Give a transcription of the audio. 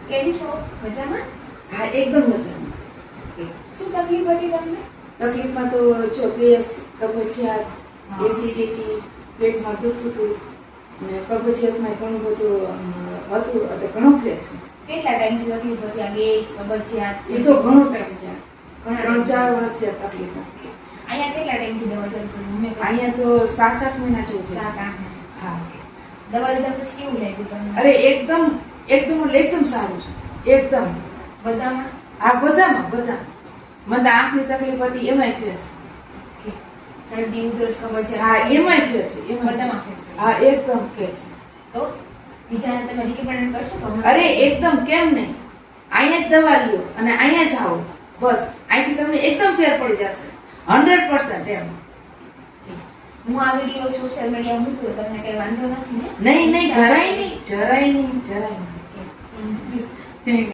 કેમ છો? મજામાં? હા, એકદમ મજામાં. શું તકલીફ હતી તમને? તકલીફમાં તો જો ગેસ, કબજિયાત, હા. એસિડિટી, પેટમાં દુખતું હતું અને કબજિયાતમાં ઘણું બધું હતું એટલે ઘણો ફેર છે. કેટલા ટાઈમથી તકલીફ હતી? આ ગેસ, કબજિયાત? એ તો ઘણો ટાઈમ થયા, ઘણા 3-4 વર્ષ થયા તકલીફ હતી. અહીંયા કેટલા ટાઈમથી દવા ચાલતી હતી? અહીંયા તો 7-8 મહિના જેવું થયું. 7-8. હા. દવા લીધા પછી કેવું લાગ્યું તમને? અરે એકદમ સારું છે, એકદમ. બધામાં? આ બધામાં. મને તો આંખની તકલીફ હતી એમાંય ફેર છે. શરદી, ઉધરસ, કબજિયાત? હા, એમાંય ફેર છે, બધામાં ફેર છે. હા, એકદમ ફેર છે. તો બીજાને તમે રિકમેન્ડ કરશો તો? અરે એકદમ, કેમ નહીં. અહીંયા જ દવા લ્યો અને અહીંયા જ આવો, બસ અહીંથી તમને એકદમ ફેર પડી જશે, 100% એમ. હું આ વિડીયો સોશિયલ મીડિયા મૂક્યો, તમને કઈ વાંધો નથી ને? નહીં, જરાય નહીં. Okay.